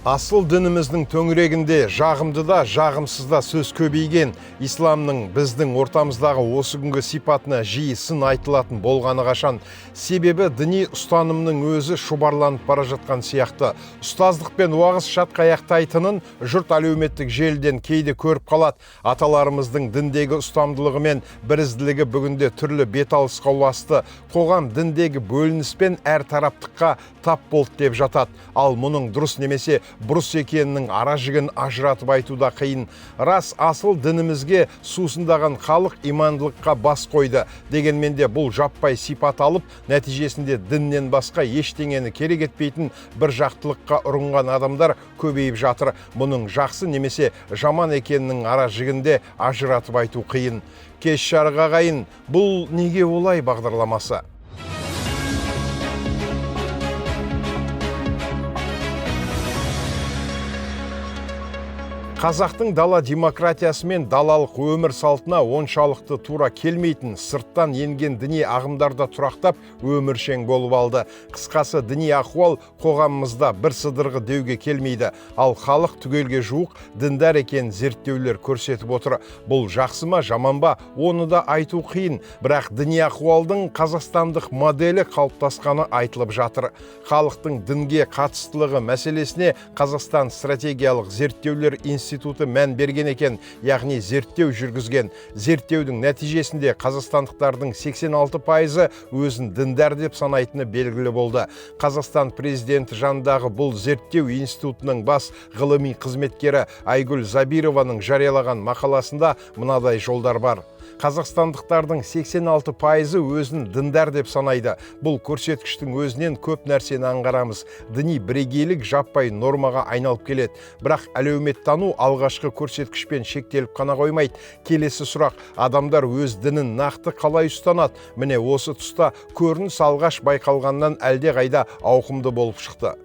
Асыл дініміздің төңірегінде жағымды да, жағымсыз да сөз көбейген исламның біздің ортамыздағы осы күнгі сипатына жиі сын айтылатын болғаны қашан. Себебі діни ұстанымның өзі шұбарланып бара жатқан сияқты. Ұстаздық пен уағыз шатқаяқтайтынын жұрт әлеуметтік желіден кейде көріп қалады. Аталарымыздың діндегі ұстамдылығы мен бірізділігі бүгінде түрлі беталысқа ұласты. Қоғам діндегі бөлініс пен әр тараптыққа тап болды деп жатады. Ал мұның дұрыс немесе бұрыс екенінің ара жігін ажыратып айтуда қиын. Рас, асыл дінімізге сусындаған халық имандылыққа бас қойды. Дегенмен де бұл жаппай сипат алып, нәтижесінде діннен басқа ештеңені керек етпейтін бір жақтылыққа ұрынған адамдар көбейіп жатыр. Мұның жақсы немесе жаман екенінің ара жігінде ажыратып айту қиын. Кеш жарық ағайын, бұл неге олай бағдарламасы? Қазақтың дала демократиясы мен далалық өмір салтына оншалықты тура келмейтін, сырттан енген діни ағымдарда тұрақтап өміршең болып алды. Қысқасы, діни ахуал қоғамымызда бір сыдырғы деуге келмейді. Ал халық түгелге жуық діндар екен зерттеулер көрсетіп отыр. Бұл жақсы ма, жаман ба, оны да айту қиын. Бірақ діни ахуалдың қазақстандық моделі қалыптасқаны айтылып жатыр. Халықтың дінге қатыстылығы мәселесіне Қазақстан стратегиялық зерттеулер институты мән берген екен, яғни зерттеу жүргізген. Зерттеудің нәтижесінде қазақстандықтардың 86% өзін діндар деп санайтыны белгілі болды. Қазақстан президенті жанындағы бұл зерттеу институтының бас ғылыми қызметкері Айгүл Забированың жариялаған мақаласында мынадай жолдар бар. Қазақстандықтардың 86% өзін діндар деп санайды. Бұл көрсеткіштің өзінен көп нәрсені аңғарамыз. Діни бірегейлік жаппай нормаға айналып келеді. Бірақ әлеуметтану алғашқы көрсеткішпен шектеліп қана қоймайды. Келесі сұрақ: адамдар өз дінін нақты қалай ұстанады? Міне осы тұста көрініс алғаш байқалғаннан әлдеқайда ауқымды болып шықты.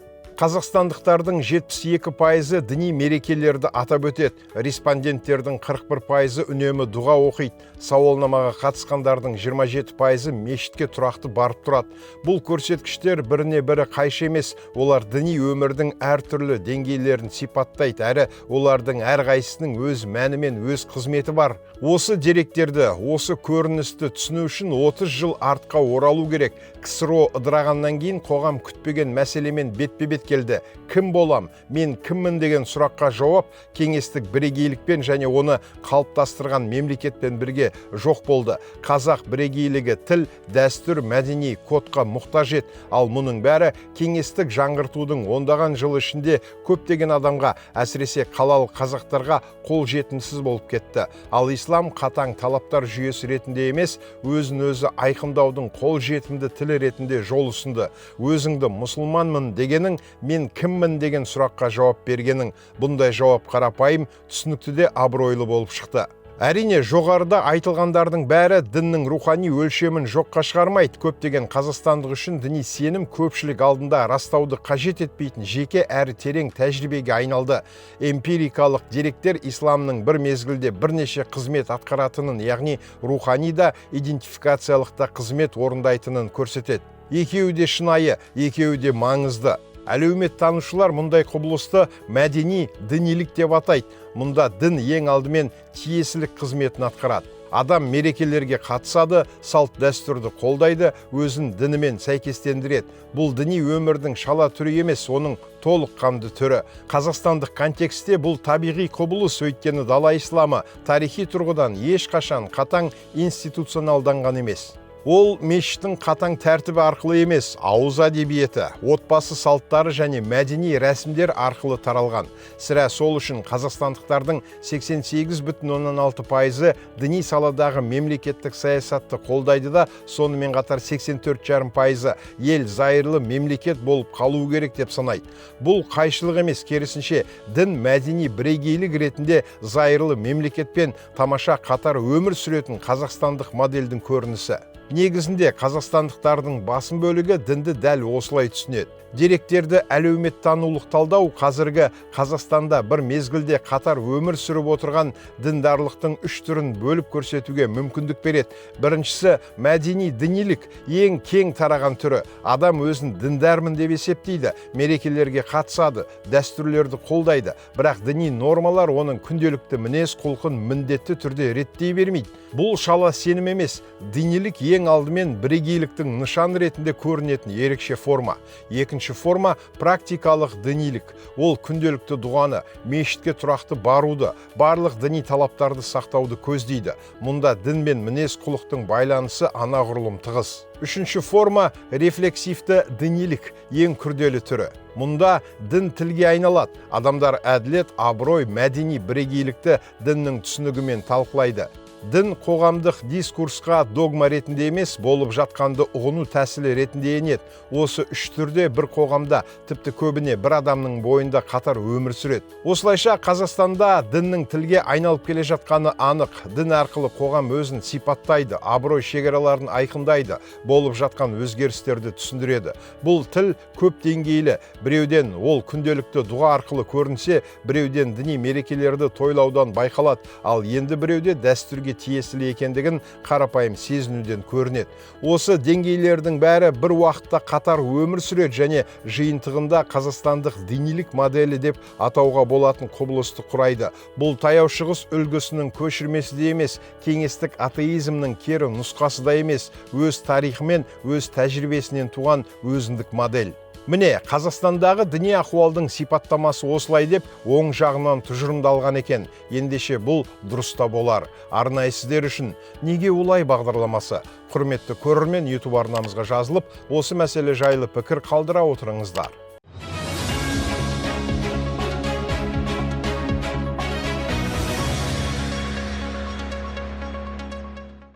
Қазақстандықтардың 72% діни мерекелерді атап өтеді. Респонденттердің 41% үнемі дұға оқиды. Сауалнамаға қатысқандардың 27% мешітке тұрақты барып тұрады. Бұл көрсеткіштер біріне бірі қайшы емес. Олар діни өмірдің әртүрлі деңгейлерін сипаттайды, әрі олардың әрқайсысының өз мәні мен өз қызметі бар. Осы деректерді, осы көріністі түсіну үшін 30 жыл артқа оралу керек. КСРО ыдырағаннан кейін қоғам күтпеген мәселемен бетпе-бет келді. Кім болам, мен кіммін деген сұраққа жауап кеңестік бірегейлікпен және оны қалыптастырған мемлекетпен бірге жоқ болды. Қазақ бірегейлігі тіл, дәстүр, мәдени кодқа мұқтаж еді. Ал мұның бәрі кеңестік жаңғыртудың ондаған жыл ішінде көптеген адамға, әсіресе қалалық қазақтарға қол жетімсіз болып кетті. Ал ислам қатаң талаптар жүйесі ретінде емес, өзін өзі айқындаудың қол жетімді тілі ретінде жол ұсынды. Өзіңді мұсылманмын дегенің, мен кіммін деген сұраққа жауап бергенің. Бұндай жауап қарапайым, түсінікті де абыройлы болып шықты. Әрине, жоғарыда айтылғандардың бәрі діннің рухани өлшемін жоққа шығармайды. Көптеген қазақстандық үшін діни сенім көпшілік алдында растауды қажет етпейтін жеке әрі терең тәжірибеге айналды. Эмпирикалық деректер исламның бір мезгілде бірнеше қызмет атқаратынын, яғни рухани да, идентификациялық та қызмет орындайтынын көрсетеді. Екеуі де шынайы, екеуі де маңызды. Әлеуметтанушылар мұндай құбылысты мәдени дінилік деп атайды. Мұнда дін ең алдымен тиесілік қызметін атқарады. Адам мерекелерге қатысады, салт дәстүрді қолдайды, өзін дінімен сәйкестендіреді. Бұл діни өмірдің шала түрі емес, оның толыққанды түрі. Қазақстандық контексте бұл табиғи құбылыс, өйткені дала исламы тарихи тұрғыдан ешқашан қатаң институционалданған емес. Ол мешіттің қатаң тәртібі арқылы емес, ауыз әдебиеті, отбасы салттары және мәдени рәсімдер арқылы таралған. Сірә сол үшін қазақстандықтардың 88,6% діни саладағы мемлекеттік саясатты қолдайды да, сонымен қатар 84,5% ел зайырлы мемлекет болып қалу керек деп санайды. Бұл қайшылық емес, керісінше дін мәдени бірегейлік ретінде зайырлы мемлекетпен тамаша қатар өмір сүретін қазақстандық модельдің көрінісі. Негізінде қазақстандықтардың басым бөлігі дінді дәл осылай түсінеді. Деректерді әлеуметтанулық талдау қазіргі Қазақстанда бір мезгілде қатар өмір сүріп отырған діндарлықтың үш түрін бөліп көрсетуге мүмкіндік береді. Біріншісі мәдени дінилік, ең кең тараған түрі. Адам өзін діндармын деп есептейді, мерекелерге қатысады, дәстүрлерді қолдайды, бірақ діни нормалар оның күнделікті мінез құлқын міндетті түрде реттей бермейді. Бұл шала сенім емес, дінилік ең алдымен бірегейліктің нышаны ретінде көрінетін ерекше форма. Екінші форма практикалық дінилік. Ол күнделікті дұғаны, мешітке тұрақты баруды, барлық діни талаптарды сақтауды көздейді. Мұнда дін мен мінез құлықтың байланысы анағұрлым тығыз. Үшінші форма рефлексивті дінилік, ең күрделі түрі. Мұнда дін тілге айналады. Адамдар әділет, абырой, мәдени бірегейлікті діннің түсінігімен талқылайды. Дін қоғамдық дискурсқа догма ретінде емес, болып жатқанды ұғыну тәсілі ретінде енеді. Осы үш түрде бір қоғамда, тіпті көбіне бір адамның бойында қатар өмір сүреді. Осылайша Қазақстанда діннің тілге айналып келе жатқаны анық. Дін арқылы қоғам өзін сипаттайды, абырой шекараларын айқындайды, болып жатқан өзгерістерді түсіндіреді. Бұл тіл көп деңгейлі. Біреуден ол күнделікті дұға арқылы көрінсе, біреуден діни мерекелерді тойлаудан байқалады, ал енді біреуде дәстүрге тиесілі екендігін қарапайым сезінуден көрінеді. Осы деңгейлердің бәрі бір уақытта қатар өмір сүреді және жиынтығында қазақстандық дінилік моделі деп атауға болатын құбылысты құрайды. Бұл таяу шығыс үлгісінің көшірмесі де емес, кеңестік атеизмнің кері нұсқасы да емес, өз тарихы мен өз тәжірибесінен туған өзіндік модель. Міне, Қазақстандағы діни ахуалдың сипаттамасы осылай деп оң жағынан тұжырымдалған екен. Ендеше бұл дұрыста болар. Арнайы сіздер үшін неге олай бағдарламасы? Құрметті көрермен, YouTube арнамызға жазылып, осы мәселе жайлы пікір қалдыра отырыңыздар.